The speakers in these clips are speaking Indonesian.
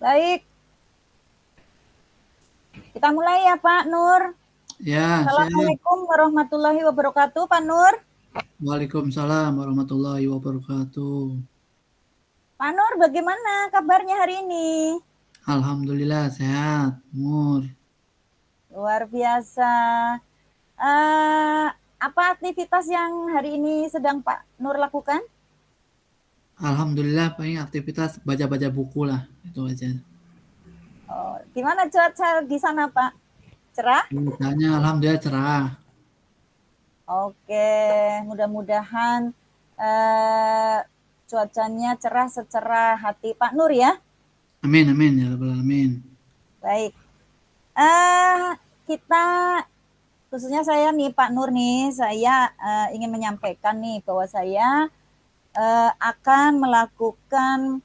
Baik, kita mulai ya Pak Nur. Ya, siap. Assalamualaikum warahmatullahi wabarakatuh, Pak Nur. Waalaikumsalam warahmatullahi wabarakatuh. Pak Nur, bagaimana kabarnya hari ini? Alhamdulillah sehat, Mur. Luar biasa. Apa aktivitas yang hari ini sedang Pak Nur lakukan? Alhamdulillah paling aktivitas baca-baca buku lah, itu aja. Oh, gimana cuaca di sana, Pak? Cerah? Misalnya alhamdulillah cerah. Oke, mudah-mudahan eh, cuacanya cerah secerah hati Pak Nur ya. Amin amin ya rabbal alamin. Baik. Eh, kita khususnya saya nih Pak Nur nih, saya ingin menyampaikan nih bahwa saya akan melakukan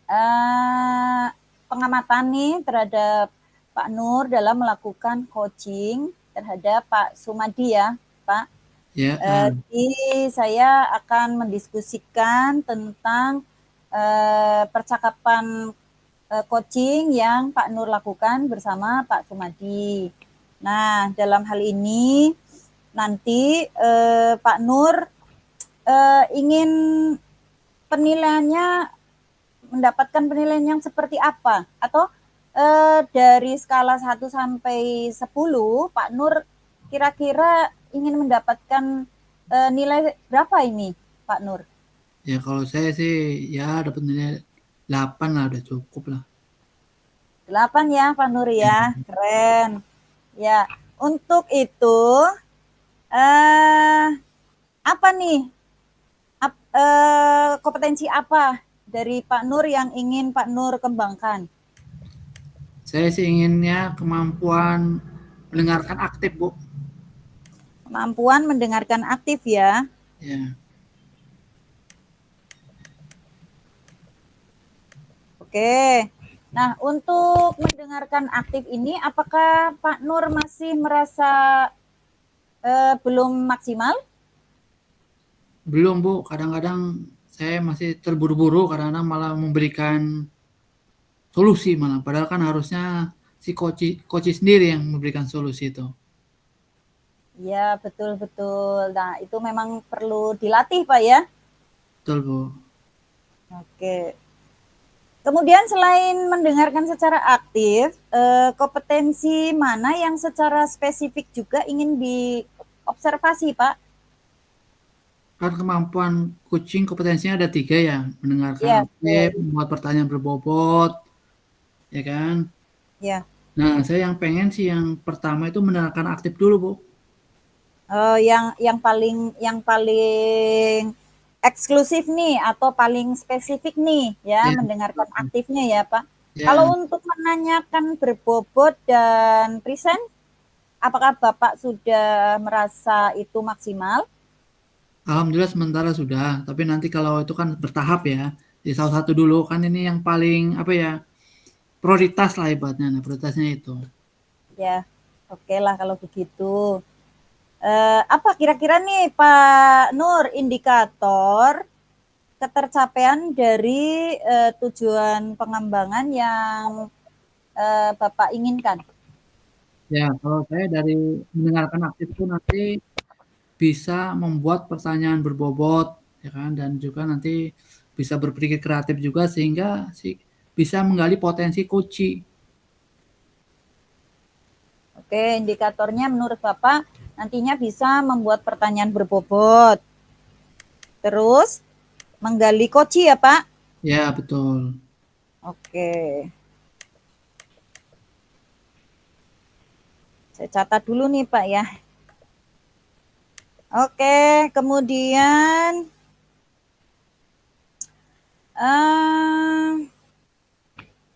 uh, pengamatan nih terhadap Pak Nur dalam melakukan coaching terhadap Pak Sumadi ya, Pak. Ya, Jadi saya akan mendiskusikan tentang percakapan coaching yang Pak Nur lakukan bersama Pak Sumadi. Nah, dalam hal ini nanti Pak Nur ingin penilaiannya mendapatkan penilaian yang seperti apa? Atau dari skala 1 sampai 10, Pak Nur kira-kira ingin mendapatkan nilai berapa ini, Pak Nur? ya kalau saya sih ya dapat nilai 8 lah udah cukup lah. 8 ya, Pak Nur ya. Keren. Ya, untuk itu eh apa nih? Kompetensi apa dari Pak Nur yang ingin Pak Nur kembangkan? Saya sih inginnya kemampuan mendengarkan aktif, Bu. Kemampuan mendengarkan aktif ya. Ya. Oke. Nah, untuk mendengarkan aktif ini, apakah Pak Nur masih merasa belum maksimal? Belum, Bu. Kadang-kadang saya masih terburu-buru, kadang-kadang malah memberikan solusi malah. Padahal kan harusnya si coach sendiri yang memberikan solusi itu. Ya, betul-betul. Nah, itu memang perlu dilatih, Pak ya. Betul, Bu. Oke. Kemudian selain mendengarkan secara aktif, kompetensi mana yang secara spesifik juga ingin diobservasi, Pak? Kan kemampuan coaching kompetensinya ada 3 ya. Mendengarkan Ya, aktif, membuat pertanyaan berbobot, ya kan. ya. Nah, saya yang pengen sih yang pertama itu mendengarkan aktif dulu, Bu. Yang paling eksklusif nih atau paling spesifik nih ya Ya, mendengarkan aktifnya ya Pak. Kalau ya. untuk menanyakan berbobot dan present, apakah Bapak sudah merasa itu maksimal? Alhamdulillah sementara sudah, tapi nanti kalau itu kan bertahap ya. Di salah satu dulu kan ini yang paling apa ya? Prioritas lah ibaratnya. Nah, prioritasnya itu. Ya, oke lah kalau begitu. Apa kira-kira nih Pak Nur indikator ketercapaian dari tujuan pengembangan yang Bapak inginkan? Ya, kalau saya dari mendengarkan aktif itu nanti bisa membuat pertanyaan berbobot, ya kan, dan juga nanti bisa berpikir kreatif juga sehingga bisa menggali potensi kunci. Oke, indikatornya menurut Bapak nantinya bisa membuat pertanyaan berbobot. Terus menggali koci ya Pak? Ya, betul. Oke. Saya catat dulu nih Pak ya. Oke, kemudian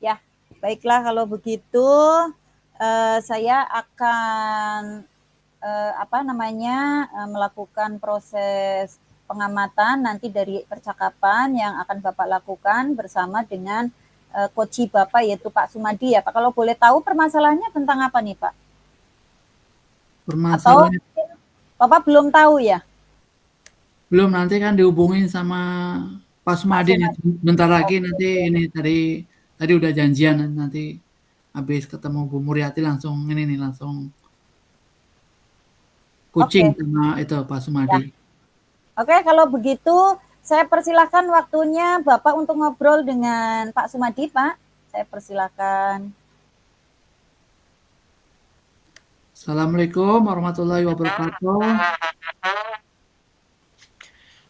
ya, baiklah kalau begitu saya akan melakukan proses pengamatan nanti dari percakapan yang akan Bapak lakukan bersama dengan coach Bapak yaitu Pak Sumadi ya Pak. Kalau boleh tahu permasalahannya tentang apa nih Pak? Atau Permasalahan Bapak belum tahu ya? belum, nanti kan dihubungin sama Pak Pak Sumadi nih. Sumadi. Bentar lagi nanti Oke. ini tadi tadi udah janjian nanti habis ketemu Bu Muriati langsung ini nih, langsung kucing Oke, sama itu Pak ya. Sumadi. Oke, kalau begitu saya persilahkan waktunya Bapak untuk ngobrol dengan Pak Sumadi, Pak. Saya persilahkan. Assalamualaikum warahmatullahi wabarakatuh.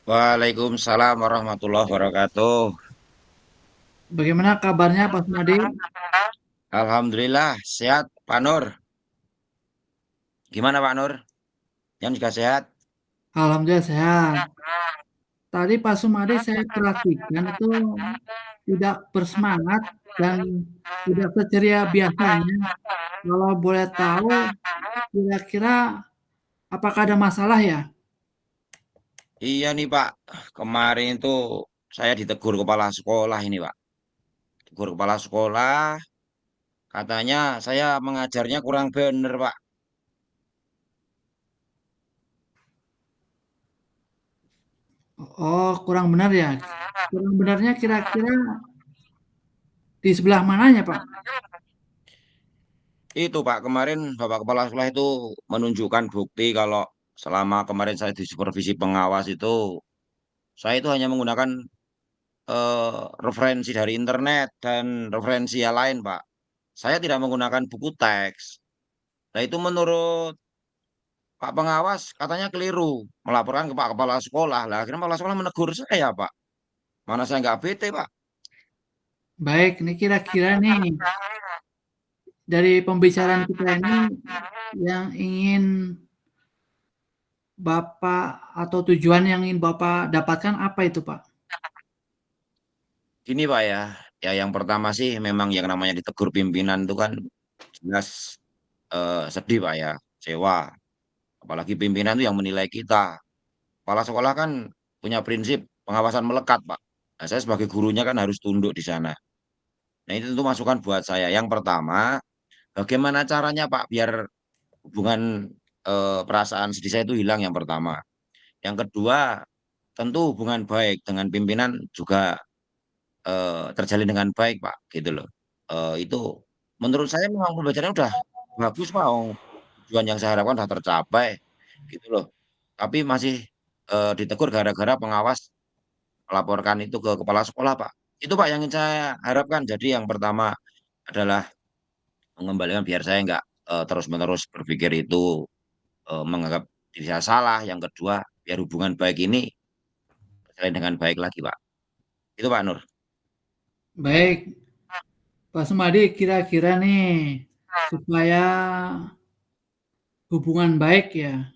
Waalaikumsalam warahmatullahi wabarakatuh. Bagaimana kabarnya Pak Sumadi? Alhamdulillah sehat Pak Nur. Gimana Pak Nur? Yang juga sehat? Alhamdulillah sehat. Tadi Pak Sumadi saya perhatikan itu tidak bersemangat dan tidak seceria biasanya. Kalau boleh tahu, kira-kira apakah ada masalah ya? Iya nih Pak. Kemarin itu saya ditegur kepala sekolah ini Pak. Tegur kepala sekolah, katanya saya mengajarnya kurang bener Pak. Oh, kurang benar ya? Kurang benarnya kira-kira di sebelah mananya, Pak? Itu Pak, kemarin Bapak Kepala Sekolah itu menunjukkan bukti kalau selama kemarin saya di supervisi pengawas itu, saya itu hanya menggunakan referensi dari internet dan referensi yang lain, Pak. Saya tidak menggunakan buku teks. Nah, itu menurut Pak Pengawas katanya keliru. Melaporkan ke Pak Kepala Sekolah. Lah, akhirnya Kepala Sekolah menegur saya, Pak. Mana saya nggak bete, Pak. Baik, ini kira-kira nih dari pembicaraan kita ini yang ingin Bapak atau tujuan yang ingin Bapak dapatkan apa itu, Pak? Gini, Pak ya. Ya, yang pertama sih memang yang namanya ditegur pimpinan itu kan jelas sedih, Pak ya. Kecewa. Apalagi pimpinan itu yang menilai kita. Kepala sekolah kan punya prinsip pengawasan melekat, Pak. Nah, saya sebagai gurunya kan harus tunduk di sana. Nah, itu tentu masukan buat saya. Yang pertama, bagaimana caranya Pak biar hubungan perasaan sedih saya itu hilang yang pertama. Yang kedua, tentu hubungan baik dengan pimpinan juga terjalin dengan baik Pak, gitu loh. Itu menurut saya memang pembelajarannya udah bagus Pak. Tujuan yang saya harapkan sudah tercapai, gitu loh. Tapi masih ditegur gara-gara pengawas melaporkan itu ke kepala sekolah Pak. Itu Pak yang ingin saya harapkan. Jadi yang pertama adalah mengembalikan biar saya nggak terus-menerus berpikir itu menganggap diri saya salah. Yang kedua, biar hubungan baik ini berjalan dengan baik lagi, Pak. Itu Pak Nur. Baik, Pak Sumadi, kira-kira nih supaya hubungan baik ya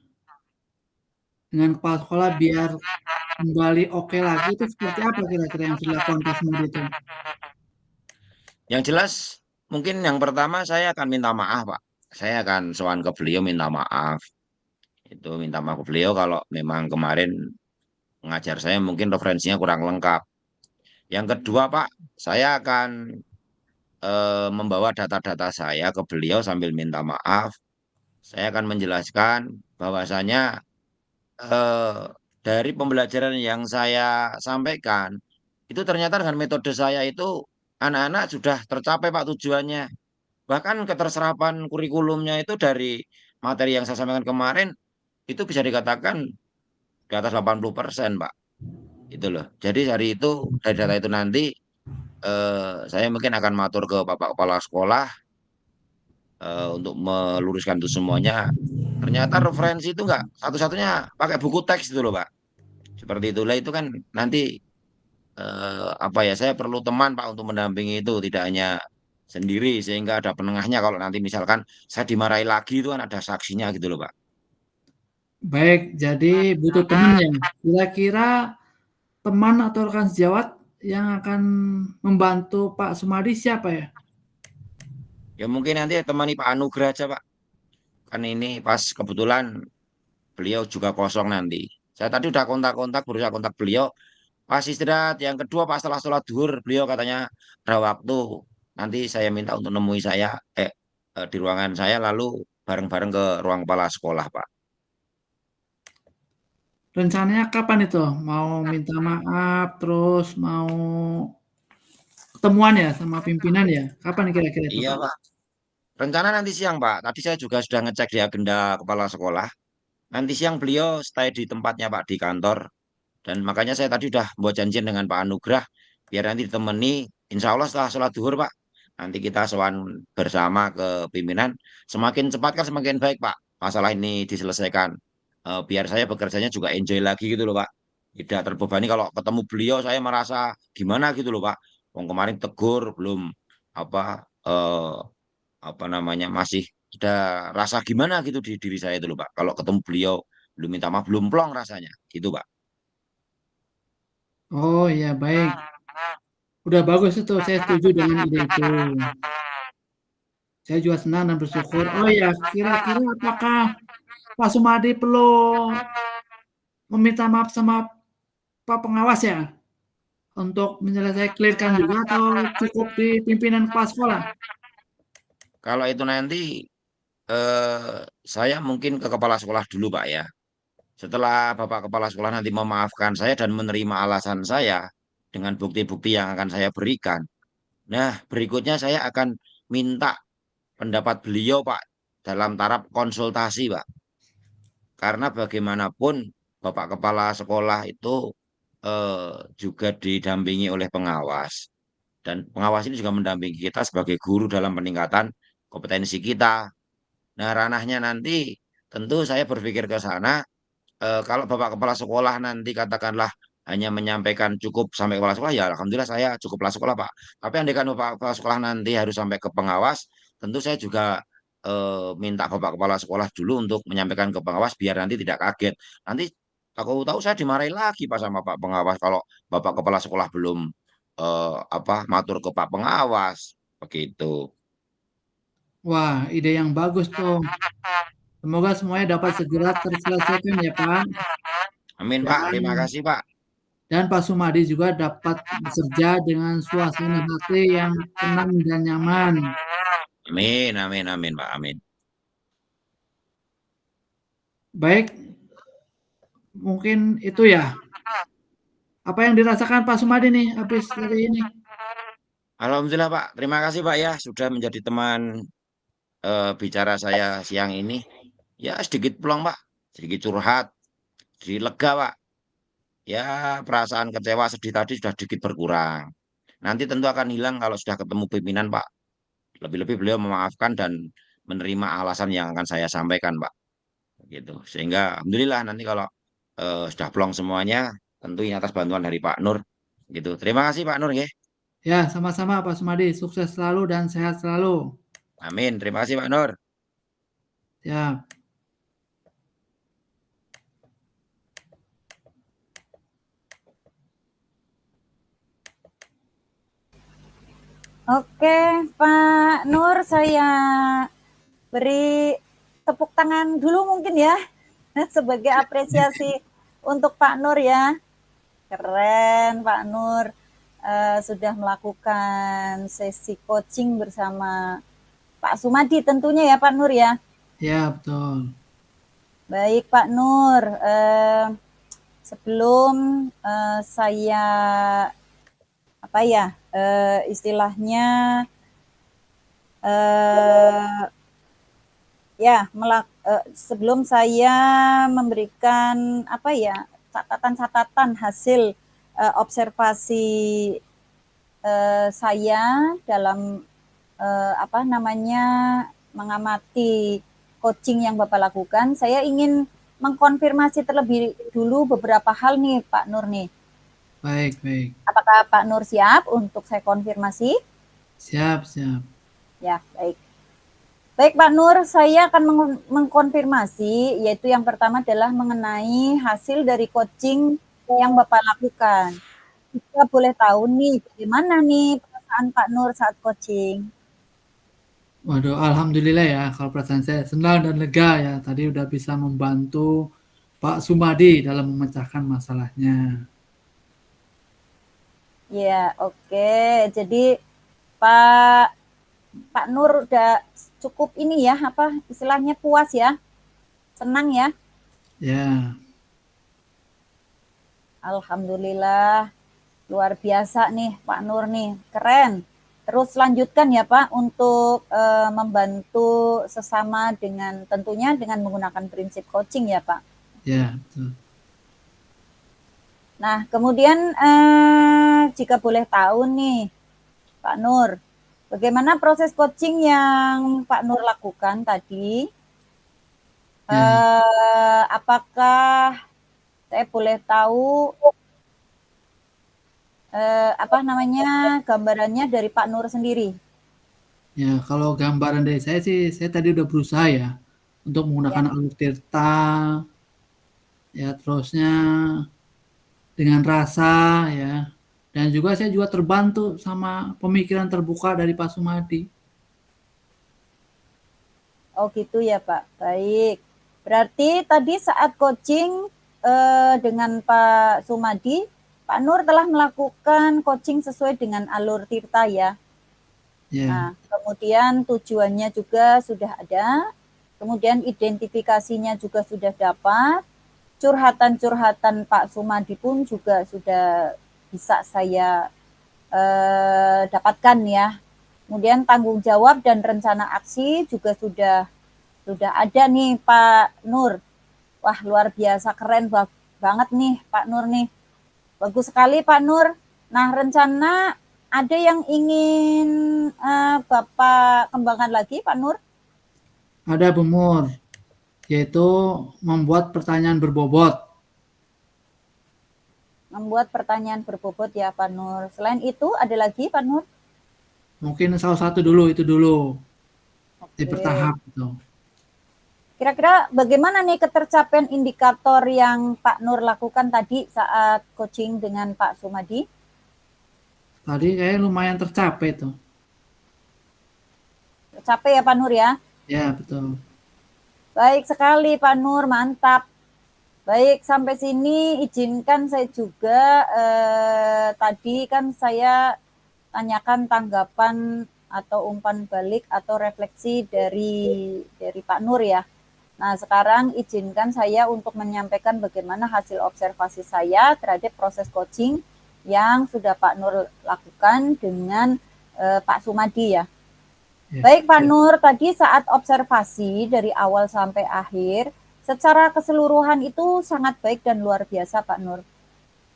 dengan kepala sekolah biar kembali oke lagi itu seperti apa kira-kira yang harus dilakukan Pak Sumadi itu? Yang jelas, mungkin yang pertama saya akan minta maaf, Pak. Saya akan sowan ke beliau minta maaf. Itu minta maaf ke beliau kalau memang kemarin mengajar saya mungkin referensinya kurang lengkap. Yang kedua, Pak, saya akan membawa data-data saya ke beliau sambil minta maaf. Saya akan menjelaskan bahwasanya eh, dari pembelajaran yang saya sampaikan, itu ternyata dengan metode saya itu anak-anak sudah tercapai Pak tujuannya. Bahkan keterserapan kurikulumnya itu dari materi yang saya sampaikan kemarin, itu bisa dikatakan di atas 80% Pak. Itu loh. Jadi dari data itu nanti, saya mungkin akan matur ke Bapak Kepala Sekolah untuk meluruskan itu semuanya. Ternyata referensi itu enggak satu-satunya pakai buku teks itu loh Pak. Seperti itulah itu kan nanti apa ya saya perlu teman Pak untuk mendampingi itu tidak hanya sendiri sehingga ada penengahnya kalau nanti misalkan saya dimarahi lagi itu kan ada saksinya gitu loh Pak. Baik, jadi butuh teman ya. Kira-kira teman atau rekan sejawat yang akan membantu Pak Sumadi siapa ya? Ya mungkin nanti temani Pak Anugrah aja Pak. Kan ini pas kebetulan beliau juga kosong nanti. Saya tadi udah kontak-kontak berusaha kontak beliau pas istirahat. Yang kedua pas setelah sholat duhur beliau katanya ada waktu. Nanti saya minta untuk nemui saya di ruangan saya lalu bareng-bareng ke ruang kepala sekolah Pak. Rencananya kapan itu? Mau minta maaf, terus mau pertemuan ya sama pimpinan ya? Kapan kira-kira itu, Iya, Pak? Pak. Rencana nanti siang, Pak. Tadi saya juga sudah ngecek di agenda kepala sekolah. Nanti siang beliau stay di tempatnya, Pak, di kantor. Dan makanya saya tadi udah buat janjian dengan Pak Anugrah, biar nanti ditemani, insya Allah setelah sholat duhur, Pak. Nanti kita sowan bersama ke pimpinan. Semakin cepat kan semakin baik, Pak. Masalah ini diselesaikan. Biar saya bekerjanya juga enjoy lagi gitu loh, Pak. Tidak terbebani kalau ketemu beliau saya merasa gimana gitu loh, Pak. Wong kemarin tegur belum apa apa namanya masih ada rasa gimana gitu di diri saya itu loh, Pak. Kalau ketemu beliau belum minta maaf belum plong rasanya gitu, Pak. Oh iya, baik. Udah bagus itu, saya setuju dengan ide itu. Saya juga senang dan bersyukur. Oh iya, kira-kira apakah Pak Sumadi perlu meminta maaf sama Pak Pengawas ya? Untuk clear-kan juga atau cukup di pimpinan kepala sekolah? Kalau itu nanti saya mungkin ke kepala sekolah dulu, Pak ya. Setelah Bapak Kepala Sekolah nanti memaafkan saya dan menerima alasan saya dengan bukti-bukti yang akan saya berikan. Nah, berikutnya saya akan minta pendapat beliau, Pak, dalam taraf konsultasi, Pak. Karena bagaimanapun Bapak Kepala Sekolah itu juga didampingi oleh pengawas. Dan pengawas ini juga mendampingi kita sebagai guru dalam peningkatan kompetensi kita. Nah, ranahnya nanti tentu saya berpikir ke sana. Kalau Bapak Kepala Sekolah nanti katakanlah hanya menyampaikan cukup sampai kepala sekolah, ya alhamdulillah saya cukup kepala sekolah, Pak. Tapi andaikan Bapak Kepala Sekolah nanti harus sampai ke pengawas, tentu saya juga minta Bapak Kepala Sekolah dulu untuk menyampaikan ke pengawas biar nanti tidak kaget. Nanti aku tahu saya dimarahi lagi Pak sama Pak Pengawas kalau Bapak Kepala Sekolah belum apa matur ke Pak Pengawas begitu. Wah, ide yang bagus tuh. Semoga semuanya dapat segera terselesaikan ya, Pak. Amin Pak, terima Dan kasih Pak. dan Pak Sumadi juga dapat bekerja dengan suasana hati yang tenang dan nyaman. Amin, amin, amin Pak, amin. Baik, mungkin itu ya. Apa yang dirasakan Pak Sumadi nih habis dari ini? Alhamdulillah Pak, terima kasih Pak ya sudah menjadi teman bicara saya siang ini. Ya sedikit pulang Pak, sedikit curhat, sedikit lega Pak. Ya perasaan kecewa sedih tadi sudah sedikit berkurang. Nanti tentu akan hilang kalau sudah ketemu pimpinan Pak. Lebih-lebih beliau memaafkan dan menerima alasan yang akan saya sampaikan Pak. Gitu. Sehingga alhamdulillah nanti kalau sudah plong semuanya, tentu ini atas bantuan dari Pak Nur. Gitu. Terima kasih Pak Nur ya. Ya, sama-sama Pak Sumadi. Sukses selalu dan sehat selalu. Amin. Terima kasih Pak Nur. Ya. Oke, Pak Nur, saya beri tepuk tangan dulu mungkin ya sebagai apresiasi untuk Pak Nur ya. Keren Pak Nur. Sudah melakukan sesi coaching bersama Pak Sumadi tentunya ya Pak Nur ya. Ya, betul. Baik Pak Nur, sebelum saya apa ya istilahnya ya sebelum saya memberikan apa ya catatan-catatan hasil observasi saya dalam apa namanya mengamati coaching yang Bapak lakukan, saya ingin mengkonfirmasi terlebih dulu beberapa hal nih Pak Nur nih. Baik, baik. Apakah Pak Nur siap untuk saya konfirmasi? Siap, siap. Ya, baik. Baik Pak Nur, saya akan mengkonfirmasi, yaitu yang pertama adalah mengenai hasil dari coaching yang Bapak lakukan. Kita boleh tahu nih, bagaimana nih perasaan Pak Nur saat coaching? Waduh, alhamdulillah ya kalau perasaan saya senang dan lega ya. Tadi udah bisa membantu Pak Sumadi dalam memecahkan masalahnya. Ya, oke. Jadi Pak Nur udah cukup ini ya, apa istilahnya puas ya, senang ya. Ya. Alhamdulillah. Luar biasa nih Pak Nur nih, keren. Terus lanjutkan ya Pak untuk membantu sesama dengan tentunya dengan menggunakan prinsip coaching ya Pak. Ya, betul. Nah, kemudian jika boleh tahu nih Pak Nur, bagaimana proses coaching yang Pak Nur lakukan tadi? Ya. Apakah saya boleh tahu apa namanya gambarannya dari Pak Nur sendiri? Ya, kalau gambaran dari saya sih, saya tadi udah berusaha ya untuk Ya, menggunakan alur tirta, ya terusnya dengan rasa ya. Dan juga saya juga terbantu sama pemikiran terbuka dari Pak Sumadi. oh gitu ya Pak. Baik. Berarti tadi saat coaching dengan Pak Sumadi, Pak Nur telah melakukan coaching sesuai dengan alur tirta ya. Ya, Nah, kemudian tujuannya juga sudah ada, kemudian identifikasinya juga sudah dapat, curhatan-curhatan Pak Sumadi pun juga sudah bisa saya dapatkan ya. Kemudian tanggung jawab dan rencana aksi juga sudah ada nih Pak Nur. Wah, luar biasa keren banget nih Pak Nur nih. Bagus sekali Pak Nur. Nah, rencana ada yang ingin Bapak kembangkan lagi Pak Nur? ada Bumur, yaitu membuat pertanyaan berbobot. Membuat pertanyaan berbobot ya Pak Nur. Selain itu ada lagi Pak Nur? Mungkin salah satu dulu, itu dulu, di Oke. bertahap gitu. Kira-kira bagaimana nih ketercapaian indikator yang Pak Nur lakukan tadi saat coaching dengan Pak Sumadi? Tadi kayak lumayan tercapai tuh. Tercapai ya Pak Nur ya? Ya, betul. Baik sekali Pak Nur, mantap. Baik, sampai sini izinkan saya juga tadi kan saya tanyakan tanggapan atau umpan balik atau refleksi dari Pak Nur ya. Nah, sekarang izinkan saya untuk menyampaikan bagaimana hasil observasi saya terhadap proses coaching yang sudah Pak Nur lakukan dengan Pak Sumadi ya. Ya, Baik Pak ya. Nur, tadi saat observasi dari awal sampai akhir, secara keseluruhan itu sangat baik dan luar biasa Pak Nur.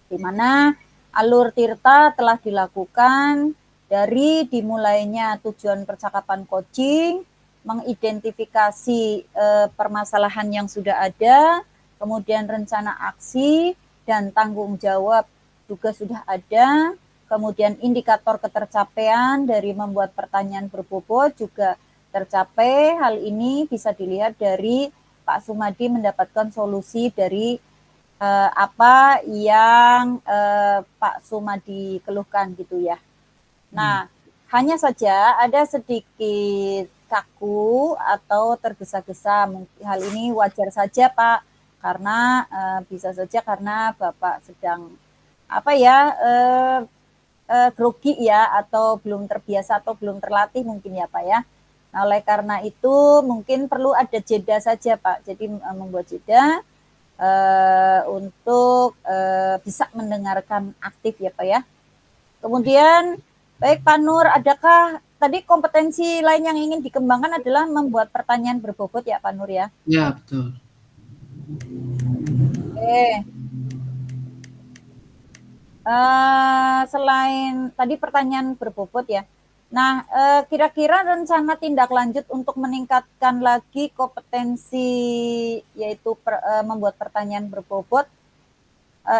Di mana alur tirta telah dilakukan dari dimulainya tujuan percakapan coaching, mengidentifikasi permasalahan yang sudah ada, kemudian rencana aksi dan tanggung jawab juga sudah ada, kemudian indikator ketercapaian dari membuat pertanyaan berbobot juga tercapai. Hal ini bisa dilihat dari Pak Sumadi mendapatkan solusi dari apa yang Pak Sumadi keluhkan gitu ya. Nah, hanya saja ada sedikit kaku atau tergesa-gesa. Hal ini wajar saja Pak, karena bisa saja karena Bapak sedang apa ya grogi ya atau belum terbiasa atau belum terlatih mungkin ya Pak ya. Nah, oleh karena itu mungkin perlu ada jeda saja Pak. Jadi membuat jeda untuk bisa mendengarkan aktif ya Pak ya. Kemudian baik Pak Nur, adakah tadi kompetensi lain yang ingin dikembangkan adalah membuat pertanyaan berbobot ya Pak Nur ya? Ya, betul. Oke. Selain tadi pertanyaan berbobot ya. Nah, kira-kira rencana tindak lanjut untuk meningkatkan lagi kompetensi yaitu membuat pertanyaan berbobot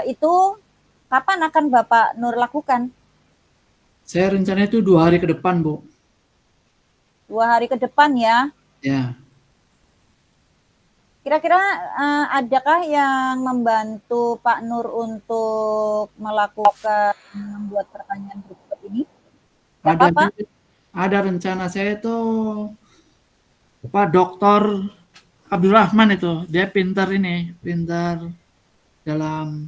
itu kapan akan Bapak Nur lakukan? Saya rencana itu 2 hari ke depan, Bu. 2 hari ke depan ya. Ya. Kira-kira adakah yang membantu Pak Nur untuk melakukan membuat pertanyaan berbobot ini? Siapa Ada Pak? juga, ada rencana saya tuh Pak Doktor Abdurrahman itu. Dia pintar ini, pintar dalam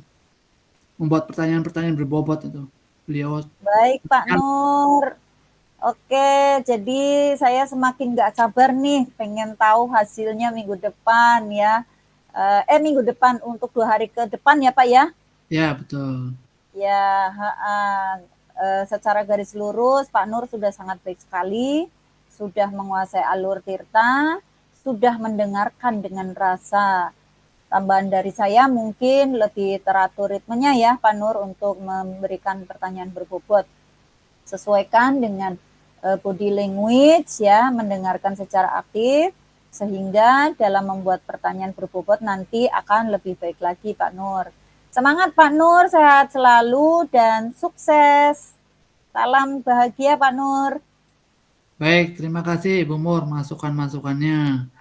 membuat pertanyaan-pertanyaan berbobot itu. Beliau Baik Pak Nur. Oke, jadi saya semakin nggak sabar nih, pengen tahu hasilnya minggu depan ya. Minggu depan untuk 2 hari ke depan ya Pak ya. Ya, betul. Ya, secara garis lurus Pak Nur sudah sangat baik sekali, sudah menguasai alur tirta, sudah mendengarkan dengan rasa. Tambahan dari saya mungkin lebih teratur ritmenya ya Pak Nur untuk memberikan pertanyaan berbobot. Sesuaikan dengan body language ya, mendengarkan secara aktif sehingga dalam membuat pertanyaan berbobot nanti akan lebih baik lagi Pak Nur. Semangat Pak Nur, sehat selalu dan sukses. Salam bahagia Pak Nur. Baik, terima kasih Bu Mur masukan-masukannya.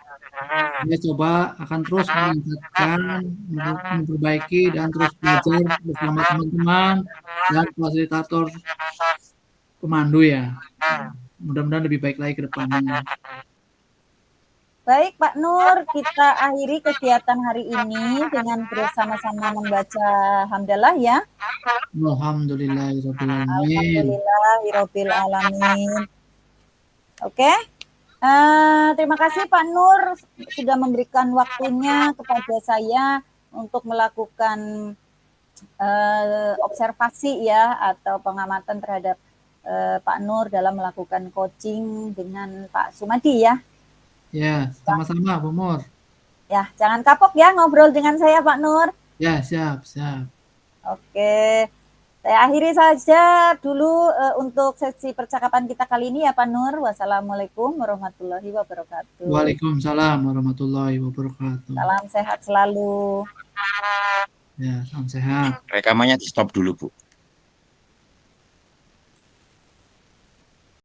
Saya coba akan terus meningkatkan, memperbaiki dan terus belajar bersama teman-teman dan fasilitator pemandu ya. Mudah-mudahan lebih baik lagi ke depannya. Baik Pak Nur, kita akhiri kegiatan hari ini dengan bersama-sama membaca hamdalah ya. Alhamdulillahirrahmanirrahim. Alhamdulillahirabbil alamin. Oke. Terima kasih Pak Nur sudah memberikan waktunya kepada saya untuk melakukan observasi ya atau pengamatan terhadap Pak Nur dalam melakukan coaching dengan Pak Sumadi ya. Ya, sama-sama Bu Mur. Ya, jangan kapok ya ngobrol dengan saya Pak Nur. Ya, siap. Oke. Saya akhiri saja dulu untuk sesi percakapan kita kali ini ya Pak Nur. Wassalamualaikum warahmatullahi wabarakatuh. Waalaikumsalam warahmatullahi wabarakatuh. Salam sehat selalu. Ya, salam sehat. Rekamannya di stop dulu, Bu.